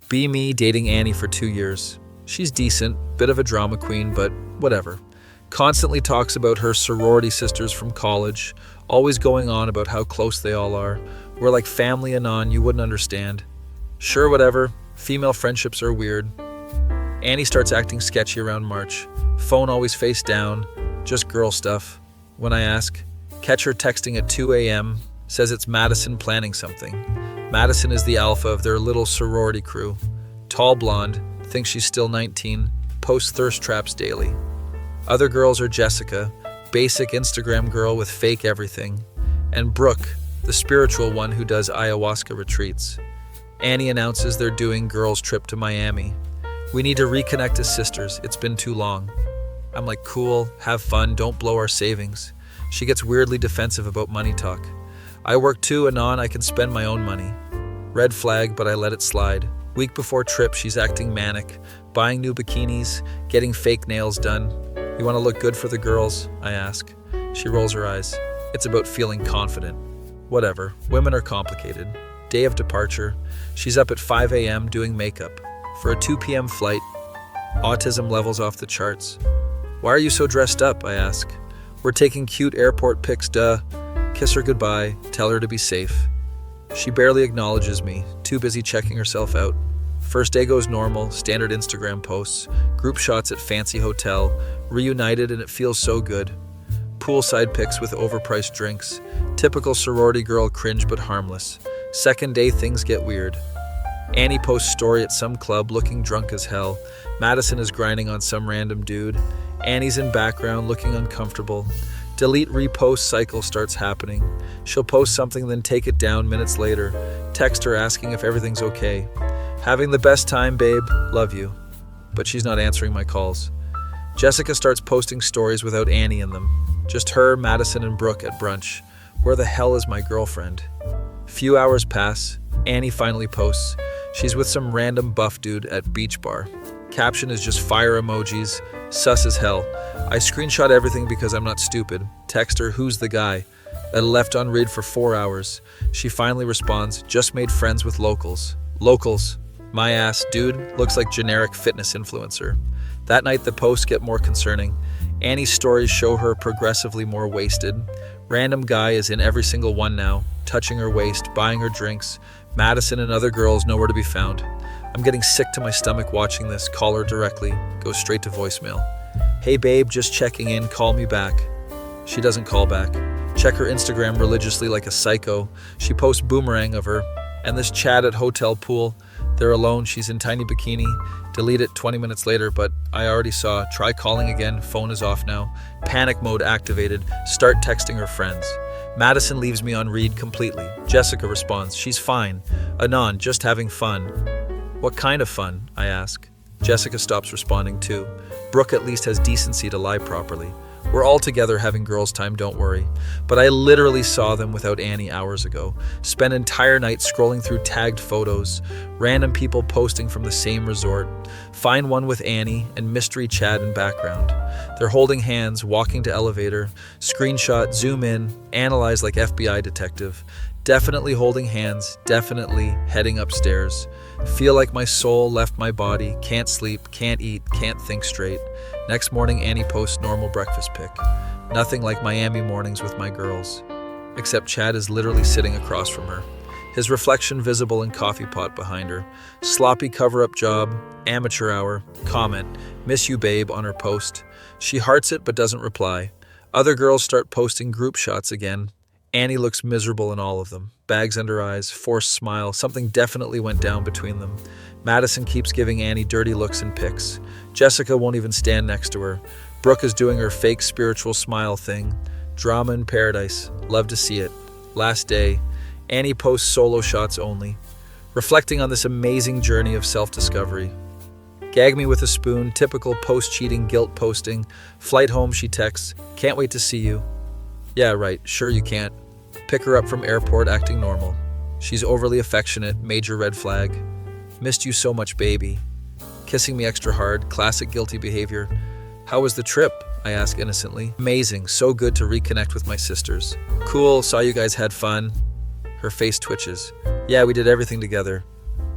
Be me dating Annie for 2 years. She's decent, bit of a drama queen, but whatever. Constantly talks about her sorority sisters from college, always going on about how close they all are. We're like family anon, you wouldn't understand. Sure, whatever. Female friendships are weird. Annie starts acting sketchy around March. Phone always face down, just girl stuff. When I ask, catch her texting at 2 a.m., says it's Madison planning something. Madison is the alpha of their little sorority crew. Tall blonde, thinks she's still 19, posts thirst traps daily. Other girls are Jessica, basic Instagram girl with fake everything, and Brooke, the spiritual one who does ayahuasca retreats. Annie announces they're doing girls' trip to Miami. We need to reconnect as sisters, it's been too long. I'm like, cool, have fun, don't blow our savings. She gets weirdly defensive about money talk. I work too, anon, I can spend my own money. Red flag, but I let it slide. Week before trip, she's acting manic, buying new bikinis, getting fake nails done. You want to look good for the girls? I ask. She rolls her eyes. It's about feeling confident. Whatever, women are complicated. Day of departure, she's up at 5 a.m. doing makeup. For a 2 p.m. flight, autism levels off the charts. Why are you so dressed up? I ask. We're taking cute airport pics, duh. Kiss her goodbye, tell her to be safe. She barely acknowledges me, too busy checking herself out. First day goes normal, standard Instagram posts, group shots at fancy hotel, reunited and it feels so good. Poolside pics with overpriced drinks. Typical sorority girl cringe but harmless. Second day things get weird. Annie posts story at some club looking drunk as hell. Madison is grinding on some random dude. Annie's in background looking uncomfortable. Delete repost cycle starts happening. She'll post something then take it down minutes later. Text her asking if everything's okay. Having the best time, babe. Love you. But she's not answering my calls. Jessica starts posting stories without Annie in them. Just her, Madison, and Brooke at brunch. Where the hell is my girlfriend? Few hours pass. Annie finally posts. She's with some random buff dude at beach bar. Caption is just fire emojis. Sus as hell. I screenshot everything because I'm not stupid. Text her, who's the guy? I left on read for 4 hours. She finally responds, just made friends with locals. Locals. My ass, dude, looks like generic fitness influencer. That night the posts get more concerning. Annie's stories show her progressively more wasted. Random guy is in every single one now, touching her waist, buying her drinks. Madison and other girls nowhere to be found. I'm getting sick to my stomach watching this. Call her directly. Goes straight to voicemail. Hey babe, just checking in, call me back. She doesn't call back. Check her Instagram religiously like a psycho. She posts boomerang of her. And this chat at hotel pool. They're alone, she's in tiny bikini. Delete it 20 minutes later, but I already saw. Try calling again, phone is off now. Panic mode activated. Start texting her friends. Madison leaves me on read completely. Jessica responds, she's fine. Anon, just having fun. What kind of fun? I ask. Jessica stops responding too. Brooke at least has decency to lie properly. We're all together having girls' time, don't worry. But I literally saw them without Annie hours ago. Spent entire night scrolling through tagged photos, random people posting from the same resort. Find one with Annie and mystery chat in background. They're holding hands, walking to elevator. Screenshot, zoom in, analyze like FBI detective. Definitely holding hands, definitely heading upstairs. Feel like my soul left my body, can't sleep, can't eat, can't think straight. Next morning, Annie posts normal breakfast pic. Nothing like Miami mornings with my girls. Except Chad is literally sitting across from her. His reflection visible in coffee pot behind her. Sloppy cover-up job, amateur hour, comment, miss you babe on her post. She hearts it but doesn't reply. Other girls start posting group shots again. Annie looks miserable in all of them. Bags under eyes, forced smile, something definitely went down between them. Madison keeps giving Annie dirty looks and pics. Jessica won't even stand next to her. Brooke is doing her fake spiritual smile thing. Drama in paradise. Love to see it. Last day. Annie posts solo shots only. Reflecting on this amazing journey of self-discovery. Gag me with a spoon, typical post-cheating guilt posting. Flight home, she texts. Can't wait to see you. Yeah, right, sure you can't. Pick her up from airport acting normal. She's overly affectionate, major red flag. Missed you so much, baby. Kissing me extra hard, classic guilty behavior. How was the trip? I ask innocently. Amazing, so good to reconnect with my sisters. Cool, saw you guys had fun. Her face twitches. Yeah, we did everything together.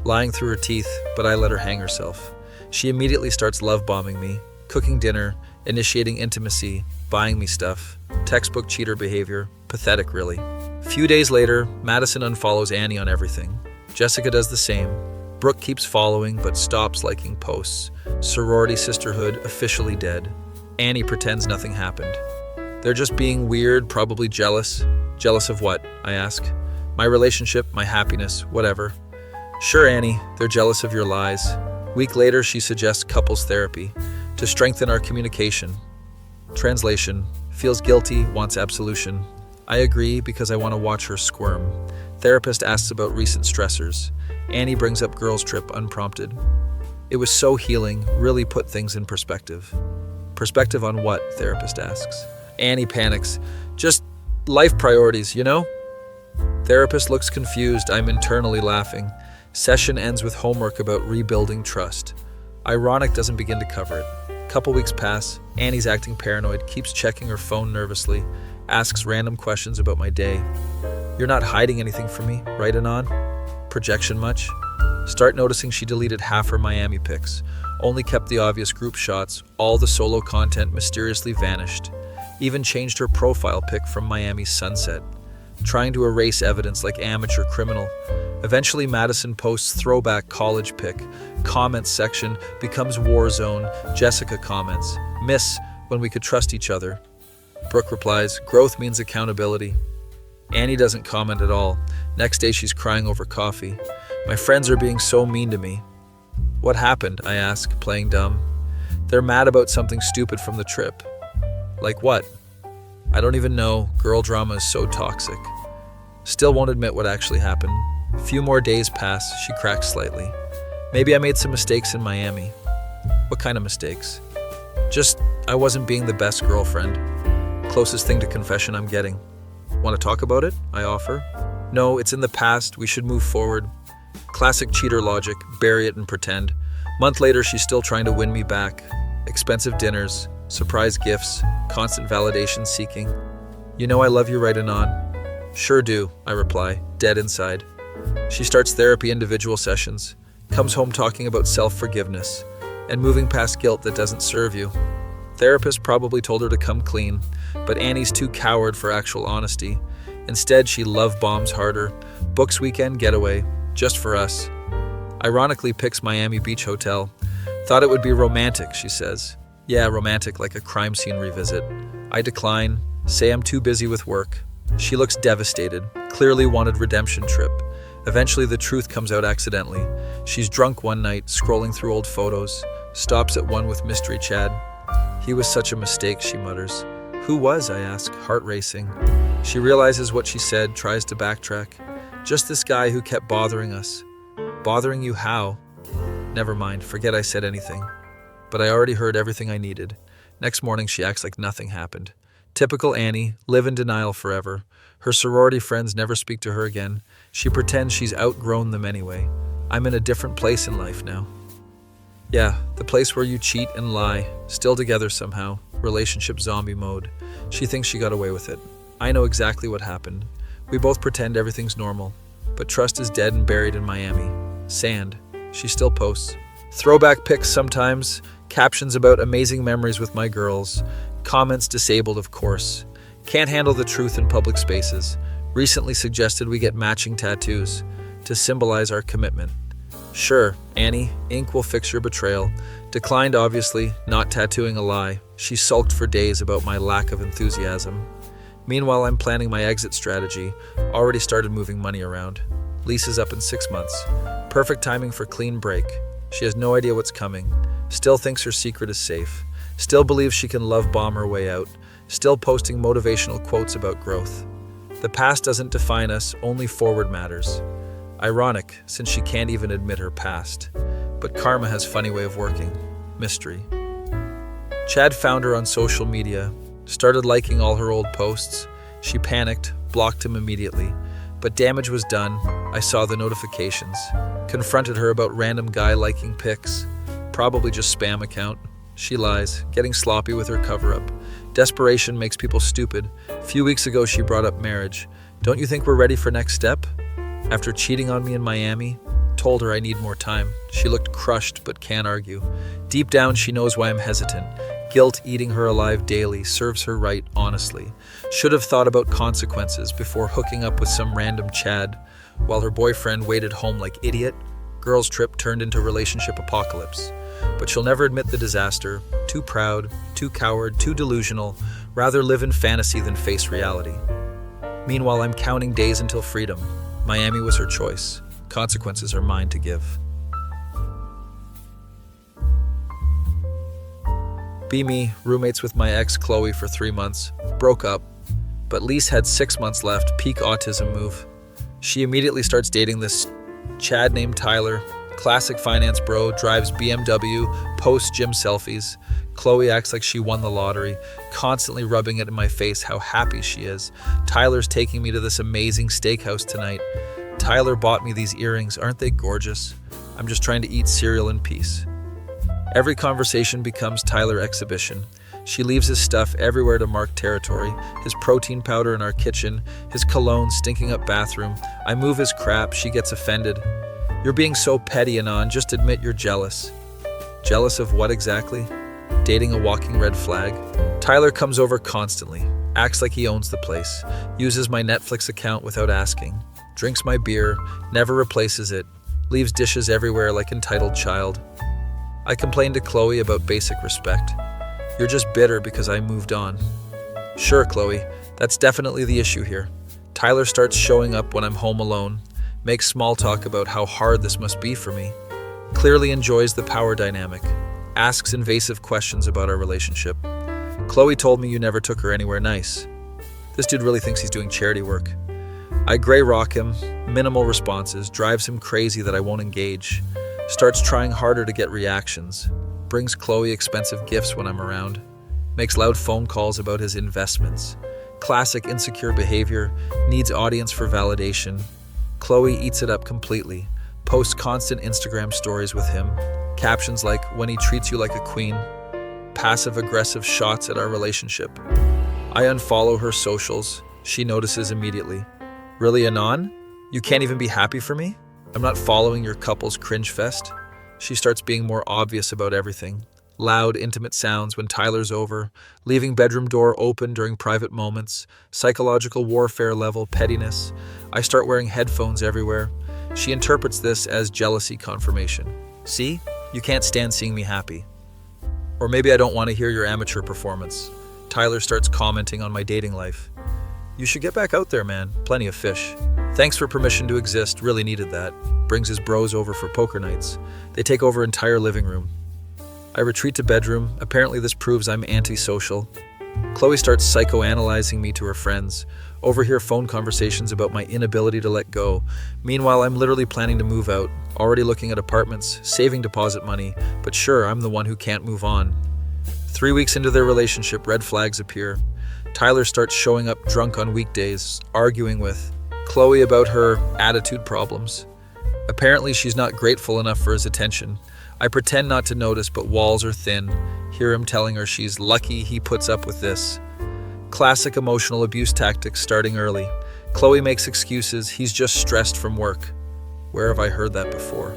lying through her teeth, but I let her hang herself. She immediately starts love-bombing me, cooking dinner, initiating intimacy, buying me stuff. Textbook cheater behavior. Pathetic, really. Few days later, Madison unfollows Annie on everything. Jessica does the same. Brooke keeps following, but stops liking posts. Sorority sisterhood officially dead. Annie pretends nothing happened. They're just being weird, probably jealous. Jealous of what? I ask. My relationship, my happiness, whatever. Sure, Annie, they're jealous of your lies. Week later, she suggests couples therapy to strengthen our communication. Translation: feels guilty, wants absolution. I agree because I want to watch her squirm. Therapist asks about recent stressors. Annie brings up girls' trip unprompted. It was so healing, really put things in perspective. Perspective on what? Therapist asks. Annie panics. Just life priorities, you know? Therapist looks confused. I'm internally laughing. Session ends with homework about rebuilding trust. Ironic doesn't begin to cover it. Couple weeks pass. Annie's acting paranoid, keeps checking her phone nervously, asks random questions about my day. You're not hiding anything from me, right, Anon? Projection much? Start noticing she deleted half her Miami pics, only kept the obvious group shots, all the solo content mysteriously vanished. Even changed her profile pic from Miami's sunset, trying to erase evidence like amateur criminal. Eventually, Madison posts throwback college pic. Comments section becomes war zone. Jessica comments, "Miss when we could trust each other." Brooke replies, "Growth means accountability." Annie doesn't comment at all. Next day, she's crying over coffee. My friends are being so mean to me. What happened? I ask, playing dumb. They're mad about something stupid from the trip. Like what? I don't even know. Girl drama is so toxic. Still won't admit what actually happened. A few more days pass. She cracks slightly. Maybe I made some mistakes in Miami. What kind of mistakes? Just, I wasn't being the best girlfriend. Closest thing to confession I'm getting. Want to talk about it? I offer. No, it's in the past. We should move forward. Classic cheater logic. Bury it and pretend. Month later, she's still trying to win me back. Expensive dinners, surprise gifts, constant validation seeking. You know I love you, right, Anon? Sure do, I reply, dead inside. She starts therapy individual sessions, comes home talking about self-forgiveness, and moving past guilt that doesn't serve you. Therapist probably told her to come clean, but Annie's too coward for actual honesty. Instead, she love bombs harder, books weekend getaway, just for us. Ironically picks Miami Beach Hotel. Thought it would be romantic, she says. Yeah, romantic, like a crime scene revisit. I decline, say I'm too busy with work. She looks devastated, clearly wanted redemption trip. Eventually the truth comes out accidentally. She's drunk one night, scrolling through old photos, stops at one with Mystery Chad. He was such a mistake, she mutters. Who was, I ask, heart racing. She realizes what she said, tries to backtrack. Just this guy who kept bothering us. Bothering you how? Never mind, forget I said anything. But I already heard everything I needed. Next morning she acts like nothing happened. Typical Annie, live in denial forever. Her sorority friends never speak to her again. She pretends she's outgrown them anyway. I'm in a different place in life now. Yeah, the place where you cheat and lie, still together somehow, relationship zombie mode. She thinks she got away with it. I know exactly what happened. We both pretend everything's normal, but trust is dead and buried in Miami. Sand. She still posts. Throwback pics sometimes, captions about amazing memories with my girls, comments disabled of course. Can't handle the truth in public spaces. Recently suggested we get matching tattoos to symbolize our commitment. Sure, Annie, ink will fix your betrayal. Declined obviously, not tattooing a lie. She sulked for days about my lack of enthusiasm. Meanwhile, I'm planning my exit strategy. Already started moving money around. Lease is up in 6 months. Perfect timing for clean break. She has no idea what's coming. Still thinks her secret is safe. Still believes she can love bomb her way out. Still posting motivational quotes about growth. The past doesn't define us, only forward matters. Ironic, since she can't even admit her past. But karma has funny way of working. Mystery. Chad found her on social media, started liking all her old posts. She panicked, blocked him immediately. But damage was done. I saw the notifications. Confronted her about random guy liking pics. Probably just spam account. She lies, getting sloppy with her cover-up. Desperation makes people stupid. A few weeks ago she brought up marriage. Don't you think we're ready for next step? After cheating on me in Miami, Told her I need more time. She looked crushed but can't argue. Deep down, she knows why I'm hesitant. Guilt eating her alive daily serves her right, honestly. Should have thought about consequences before hooking up with some random Chad. While her boyfriend waited home like idiot, girls' trip turned into relationship apocalypse. But she'll never admit the disaster. Too proud, too coward, too delusional. Rather live in fantasy than face reality. Meanwhile, I'm counting days until freedom. Miami was her choice. Consequences are mine to give. Be me, roommates with my ex Chloe for 3 months. Broke up. But lease had 6 months left, peak autism move. She immediately starts dating this Chad named Tyler. Classic finance bro, drives BMW, posts gym selfies. Chloe acts like she won the lottery, constantly rubbing it in my face how happy she is. Tyler's taking me to this amazing steakhouse tonight. Tyler bought me these earrings, aren't they gorgeous? I'm just trying to eat cereal in peace. Every conversation becomes Tyler exhibition. She leaves his stuff everywhere to mark territory. His protein powder in our kitchen, his cologne stinking up bathroom. I move his crap, she gets offended. You're being so petty, Anon, just admit you're jealous. Jealous of what exactly? Dating a walking red flag? Tyler comes over constantly, acts like he owns the place, uses my Netflix account without asking, drinks my beer, never replaces it, leaves dishes everywhere like entitled child. I complain to Chloe about basic respect. You're just bitter because I moved on. Sure, Chloe, that's definitely the issue here. Tyler starts showing up when I'm home alone, makes small talk about how hard this must be for me, clearly enjoys the power dynamic, asks invasive questions about our relationship. Chloe told me you never took her anywhere nice. This dude really thinks he's doing charity work. I gray rock him, minimal responses, drives him crazy that I won't engage, starts trying harder to get reactions, brings Chloe expensive gifts when I'm around, makes loud phone calls about his investments. Classic insecure behavior, needs audience for validation. Chloe eats it up completely, posts constant Instagram stories with him, captions like, when he treats you like a queen, passive-aggressive shots at our relationship. I unfollow her socials. She notices immediately. Really, Anon? You can't even be happy for me? I'm not following your couple's cringe fest? She starts being more obvious about everything. Loud, intimate sounds when Tyler's over, leaving bedroom door open during private moments, psychological warfare level pettiness. I start wearing headphones everywhere. She interprets this as jealousy confirmation. See? You can't stand seeing me happy. Or maybe I don't want to hear your amateur performance. Tyler starts commenting on my dating life. You should get back out there, man. Plenty of fish. Thanks for permission to exist. Really needed that. Brings his bros over for poker nights. They take over entire living room. I retreat to bedroom. Apparently this proves I'm antisocial. Chloe starts psychoanalyzing me to her friends. Overhear phone conversations about my inability to let go. Meanwhile, I'm literally planning to move out, already looking at apartments, saving deposit money, but sure, I'm the one who can't move on. 3 weeks into their relationship, red flags appear. Tyler starts showing up drunk on weekdays, arguing with Chloe about her attitude problems. Apparently, she's not grateful enough for his attention. I pretend not to notice, but walls are thin. Hear him telling her she's lucky he puts up with this. Classic emotional abuse tactics starting early. Chloe makes excuses, he's just stressed from work. Where have I heard that before?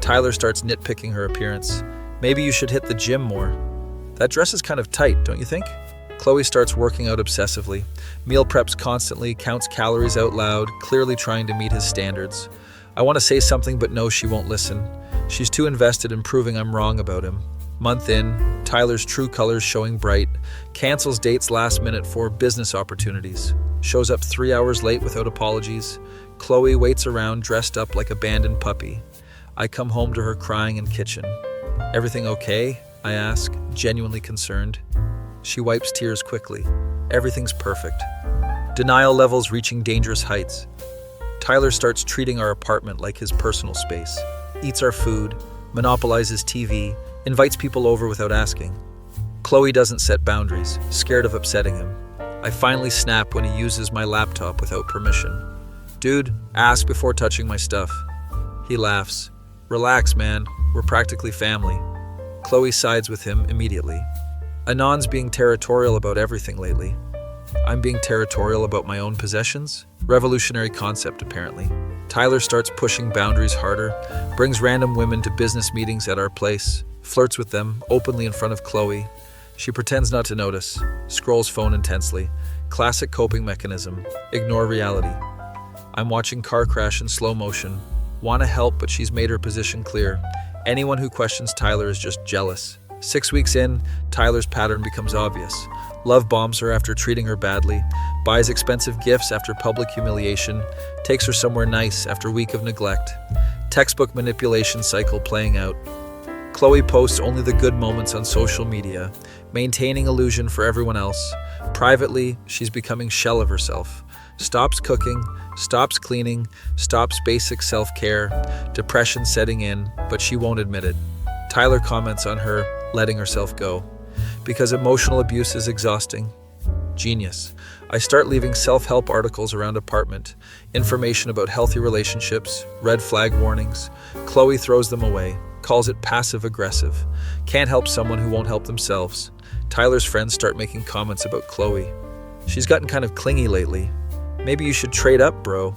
Tyler starts nitpicking her appearance. Maybe you should hit the gym more. That dress is kind of tight, don't you think? Chloe starts working out obsessively. Meal preps constantly, counts calories out loud, clearly trying to meet his standards. I want to say something, but no, she won't listen. She's too invested in proving I'm wrong about him. Month in, Tyler's true colors showing bright, cancels dates last minute for business opportunities, shows up 3 hours late without apologies. Chloe waits around dressed up like abandoned puppy. I come home to her crying in kitchen. Everything okay? I ask, genuinely concerned. She wipes tears quickly. Everything's perfect. Denial levels reaching dangerous heights. Tyler starts treating our apartment like his personal space, eats our food, monopolizes TV, invites people over without asking. Chloe doesn't set boundaries, scared of upsetting him. I finally snap when he uses my laptop without permission. Dude, ask before touching my stuff. He laughs. Relax, man. We're practically family. Chloe sides with him immediately. Anon's being territorial about everything lately. I'm being territorial about my own possessions? Revolutionary concept, apparently. Tyler starts pushing boundaries harder, brings random women to business meetings at our place, flirts with them openly in front of Chloe. She pretends not to notice, scrolls phone intensely. Classic coping mechanism. Ignore reality. I'm watching car crash in slow motion. Want to help, but she's made her position clear. Anyone who questions Tyler is just jealous. 6 weeks in, Tyler's pattern becomes obvious. Love bombs her after treating her badly, buys expensive gifts after public humiliation, takes her somewhere nice after a week of neglect. Textbook manipulation cycle playing out. Chloe posts only the good moments on social media, maintaining illusion for everyone else. Privately, she's becoming shell of herself. Stops cooking, stops cleaning, stops basic self-care, depression setting in, but she won't admit it. Tyler comments on her letting herself go. Because emotional abuse is exhausting. Genius. I start leaving self-help articles around apartment, information about healthy relationships, red flag warnings. Chloe throws them away, calls it passive-aggressive. Can't help someone who won't help themselves. Tyler's friends start making comments about Chloe. She's gotten kind of clingy lately. Maybe you should trade up, bro.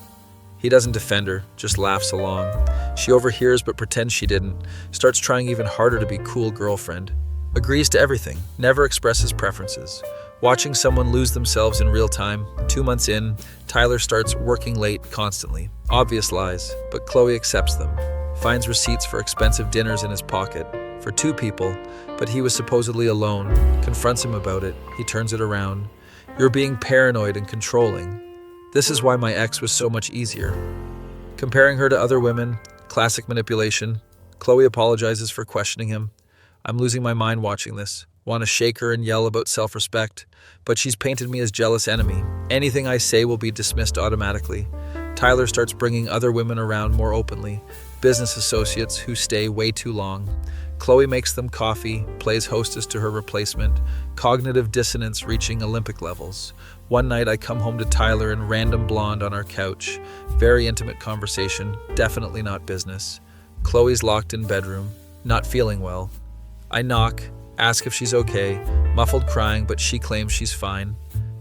He doesn't defend her, just laughs along. She overhears but pretends she didn't, starts trying even harder to be cool girlfriend. Agrees to everything, never expresses preferences. Watching someone lose themselves in real time. 2 months in, Tyler starts working late constantly. Obvious lies, but Chloe accepts them. Finds receipts for expensive dinners in his pocket. For 2 people, but he was supposedly alone. Confronts him about it. He turns it around. You're being paranoid and controlling. This is why my ex was so much easier. Comparing her to other women, classic manipulation. Chloe apologizes for questioning him. I'm losing my mind watching this. Want to shake her and yell about self-respect, but she's painted me as jealous enemy. Anything I say will be dismissed automatically. Tyler starts bringing other women around more openly, business associates who stay way too long. Chloe makes them coffee, plays hostess to her replacement, cognitive dissonance reaching Olympic levels. One night I come home to Tyler and random blonde on our couch. Very intimate conversation, definitely not business. Chloe's locked in bedroom, not feeling well. I knock, ask if she's okay, muffled crying, but she claims she's fine.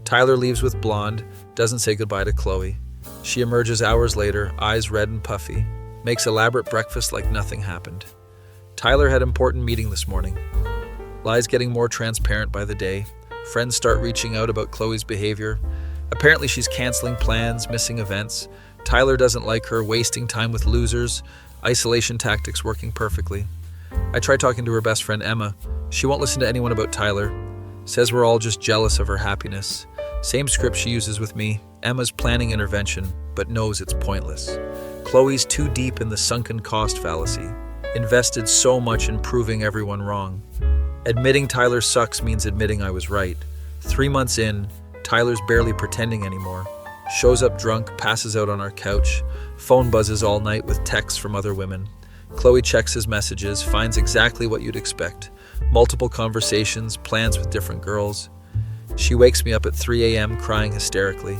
Tyler leaves with blonde, doesn't say goodbye to Chloe. She emerges hours later, eyes red and puffy, makes elaborate breakfast like nothing happened. Tyler had important meeting this morning. Lies getting more transparent by the day. Friends start reaching out about Chloe's behavior. Apparently she's canceling plans, missing events. Tyler doesn't like her, wasting time with losers. Isolation tactics working perfectly. I try talking to her best friend Emma. She won't listen to anyone about Tyler. Says we're all just jealous of her happiness. Same script she uses with me. Emma's planning intervention, but knows it's pointless. Chloe's too deep in the sunken cost fallacy. Invested so much in proving everyone wrong. Admitting Tyler sucks means admitting I was right. 3 months in, Tyler's barely pretending anymore. Shows up drunk, passes out on our couch. Phone buzzes all night with texts from other women. Chloe checks his messages, finds exactly what you'd expect. Multiple conversations, plans with different girls. She wakes me up at 3 a.m. crying hysterically.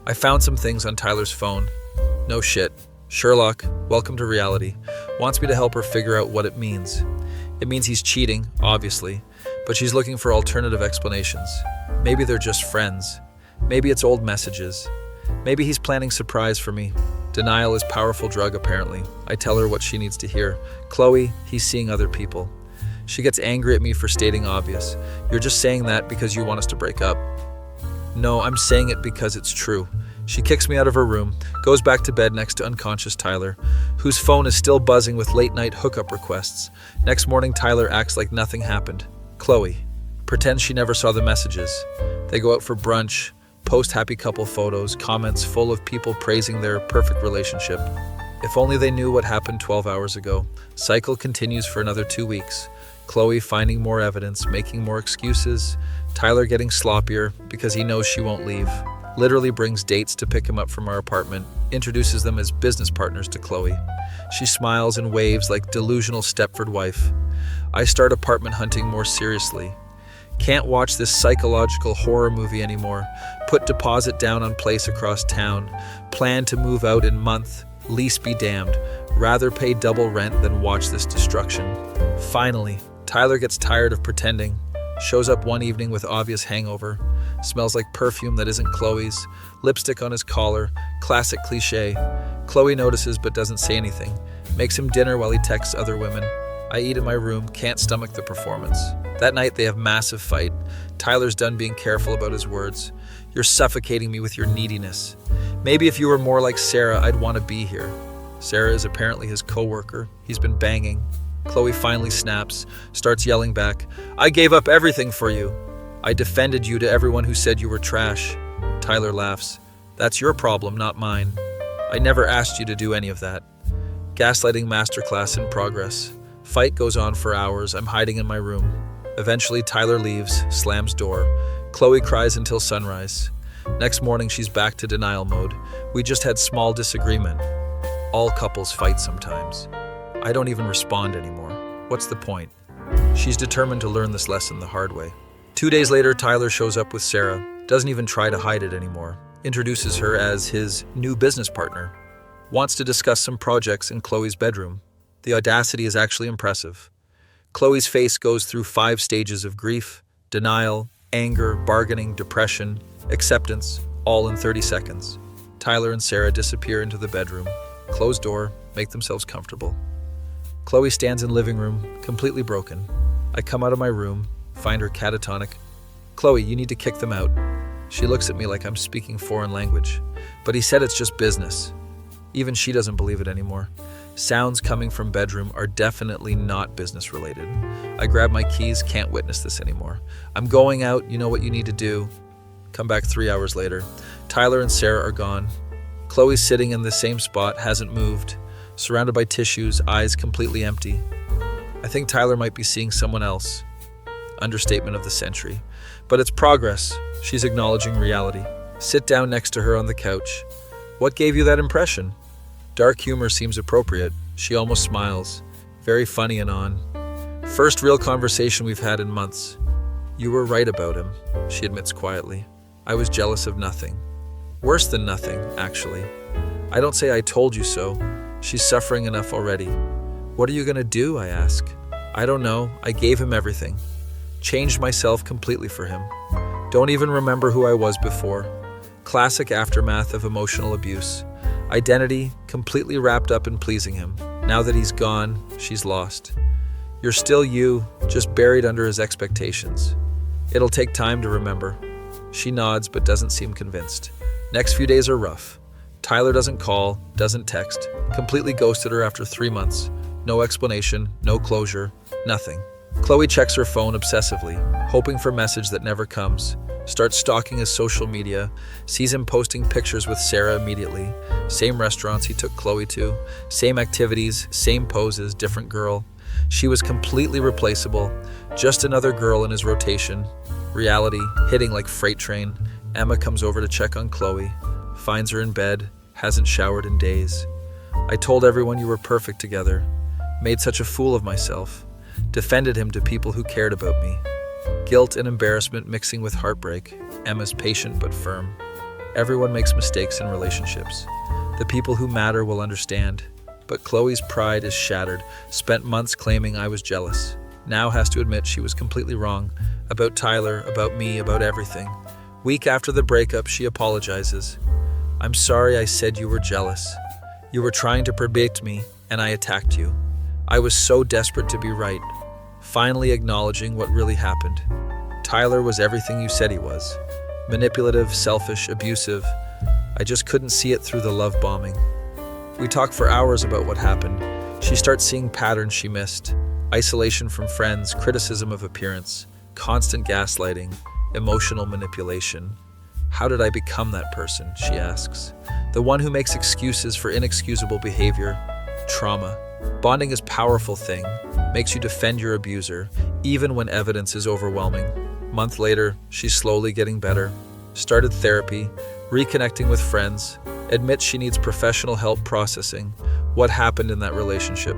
I found some things on Tyler's phone. No shit. Sherlock, welcome to reality. Wants me to help her figure out what it means. It means he's cheating, obviously, but she's looking for alternative explanations. Maybe they're just friends. Maybe it's old messages. Maybe he's planning surprise for me. Denial is powerful drug, apparently. I tell her what she needs to hear. Chloe, he's seeing other people. She gets angry at me for stating obvious. You're just saying that because you want us to break up. No, I'm saying it because it's true. She kicks me out of her room, goes back to bed next to unconscious Tyler, whose phone is still buzzing with late-night hookup requests. Next morning, Tyler acts like nothing happened. Chloe pretends she never saw the messages. They go out for brunch, post happy couple photos, comments full of people praising their perfect relationship. If only they knew what happened 12 hours ago. Cycle continues for another 2 weeks. Chloe finding more evidence, making more excuses. Tyler getting sloppier because he knows she won't leave. Literally brings dates to pick him up from our apartment, introduces them as business partners to Chloe. She smiles and waves like delusional Stepford wife. I start apartment hunting more seriously. Can't watch this psychological horror movie anymore. Put deposit down on place across town. Plan to move out in month. Lease be damned. Rather pay double rent than watch this destruction. Finally, Tyler gets tired of pretending. Shows up one evening with obvious hangover. Smells like perfume that isn't Chloe's. Lipstick on his collar. Classic cliche. Chloe notices but doesn't say anything. Makes him dinner while he texts other women. I eat in my room, can't stomach the performance. That night they have massive fight. Tyler's done being careful about his words. You're suffocating me with your neediness. Maybe if you were more like Sarah, I'd want to be here. Sarah is apparently his co-worker. He's been banging. Chloe finally snaps, starts yelling back, I gave up everything for you. I defended you to everyone who said you were trash. Tyler laughs. That's your problem, not mine. I never asked you to do any of that. Gaslighting masterclass in progress. Fight goes on for hours. I'm hiding in my room. Eventually, Tyler leaves, slams door. Chloe cries until sunrise. Next morning, she's back to denial mode. We just had small disagreement. All couples fight sometimes. I don't even respond anymore. What's the point? She's determined to learn this lesson the hard way. 2 days later, Tyler shows up with Sarah. Doesn't even try to hide it anymore. Introduces her as his new business partner. Wants to discuss some projects in Chloe's bedroom. The audacity is actually impressive. Chloe's face goes through 5 stages of grief, denial, anger, bargaining, depression, acceptance, all in 30 seconds. Tyler and Sarah disappear into the bedroom, close door, make themselves comfortable. Chloe stands in living room, completely broken. I come out of my room, find her catatonic. Chloe, you need to kick them out. She looks at me like I'm speaking foreign language. But he said it's just business. Even she doesn't believe it anymore. Sounds coming from bedroom are definitely not business related. I grab my keys, can't witness this anymore. I'm going out, you know what you need to do. Come back 3 hours later. Tyler and Sarah are gone. Chloe's sitting in the same spot, hasn't moved. Surrounded by tissues, eyes completely empty. I think Tyler might be seeing someone else. Understatement of the century. But it's progress. She's acknowledging reality. Sit down next to her on the couch. What gave you that impression? Dark humor seems appropriate. She almost smiles. Very funny and on. First real conversation we've had in months. You were right about him, she admits quietly. I was jealous of nothing. Worse than nothing, actually. I don't say I told you so. She's suffering enough already. What are you gonna do, I ask. I don't know. I gave him everything. Changed myself completely for him. Don't even remember who I was before. Classic aftermath of emotional abuse. Identity completely wrapped up in pleasing him. Now that he's gone, she's lost. You're still you, just buried under his expectations. It'll take time to remember. She nods but doesn't seem convinced. Next few days are rough. Tyler doesn't call, doesn't text, completely ghosted her after 3 months. No explanation, no closure, nothing. Chloe checks her phone obsessively, hoping for a message that never comes. Starts stalking his social media, sees him posting pictures with Sarah immediately. Same restaurants he took Chloe to, same activities, same poses, different girl. She was completely replaceable, just another girl in his rotation. Reality, hitting like freight train. Emma comes over to check on Chloe, finds her in bed, hasn't showered in days. I told everyone you were perfect together, made such a fool of myself, defended him to people who cared about me. Guilt and embarrassment mixing with heartbreak. Emma's patient but firm. Everyone makes mistakes in relationships. The people who matter will understand. But Chloe's pride is shattered, spent months claiming I was jealous. Now has to admit she was completely wrong. About Tyler, about me, about everything. Week after the breakup, she apologizes. I'm sorry I said you were jealous. You were trying to protect me, and I attacked you. I was so desperate to be right. Finally acknowledging what really happened. Tyler was everything you said he was. Manipulative, selfish, abusive. I just couldn't see it through the love bombing. We talk for hours about what happened. She starts seeing patterns she missed. Isolation from friends, criticism of appearance, constant gaslighting, emotional manipulation. How did I become that person, she asks. The one who makes excuses for inexcusable behavior. Trauma. Bonding is a powerful thing. Makes you defend your abuser, even when evidence is overwhelming. Month later, she's slowly getting better. Started therapy, reconnecting with friends, admits she needs professional help processing what happened in that relationship.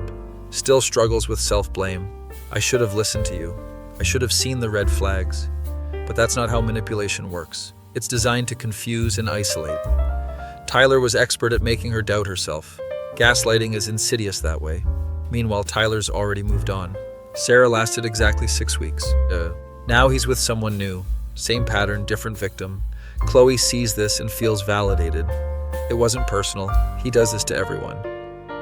Still struggles with self-blame. I should have listened to you. I should have seen the red flags. But that's not how manipulation works. It's designed to confuse and isolate. Tyler was expert at making her doubt herself. Gaslighting is insidious that way. Meanwhile, Tyler's already moved on. Sarah lasted exactly 6 weeks. Now he's with someone new. Same pattern, different victim. Chloe sees this and feels validated. It wasn't personal. He does this to everyone.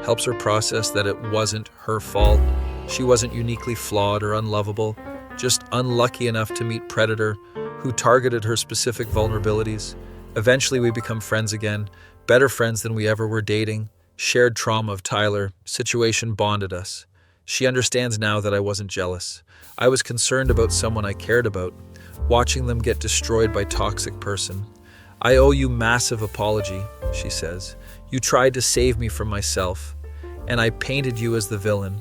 Helps her process that it wasn't her fault. She wasn't uniquely flawed or unlovable, just unlucky enough to meet predator who targeted her specific vulnerabilities. Eventually we become friends again, better friends than we ever were dating. Shared trauma of Tyler, situation bonded us. She understands now that I wasn't jealous. I was concerned about someone I cared about, watching them get destroyed by toxic person. I owe you massive apology, she says. You tried to save me from myself, and I painted you as the villain.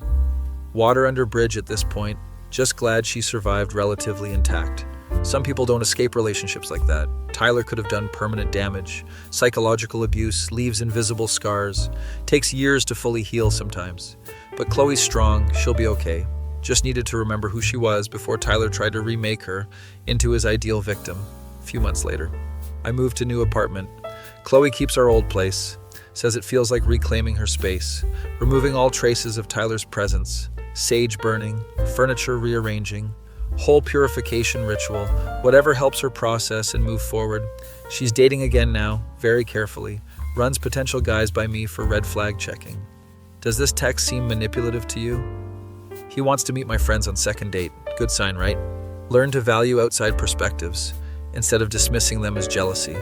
Water under bridge at this point, just glad she survived relatively intact. Some people don't escape relationships like that. Tyler could have done permanent damage. Psychological abuse leaves invisible scars. Takes years to fully heal sometimes. But Chloe's strong, she'll be okay. Just needed to remember who she was before Tyler tried to remake her into his ideal victim. A few months later, I moved to a new apartment. Chloe keeps our old place. Says it feels like reclaiming her space. Removing all traces of Tyler's presence. Sage burning, furniture rearranging, whole purification ritual, whatever helps her process and move forward. She's dating again now, very carefully, runs potential guys by me for red flag checking. Does this text seem manipulative to you? He wants to meet my friends on second date. Good sign, right? Learn to value outside perspectives instead of dismissing them as jealousy.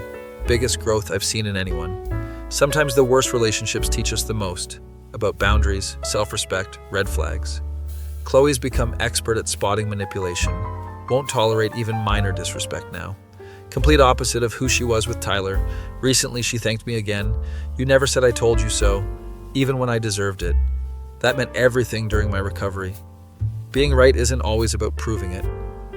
Biggest growth I've seen in anyone. Sometimes the worst relationships teach us the most about boundaries, self-respect, red flags. Chloe's become expert at spotting manipulation. Won't tolerate even minor disrespect now. Complete opposite of who she was with Tyler. Recently she thanked me again. You never said I told you so, even when I deserved it. That meant everything during my recovery. Being right isn't always about proving it.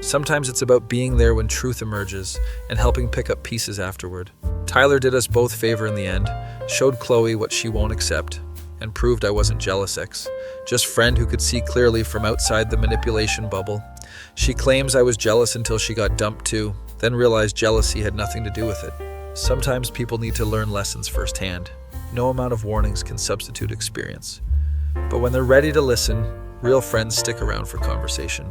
Sometimes it's about being there when truth emerges and helping pick up pieces afterward. Tyler did us both favor in the end, showed Chloe what she won't accept, and proved I wasn't jealous ex, just friend who could see clearly from outside the manipulation bubble. She claims I was jealous until she got dumped too, then realized jealousy had nothing to do with it. Sometimes people need to learn lessons firsthand. No amount of warnings can substitute experience. But when they're ready to listen, real friends stick around for conversation.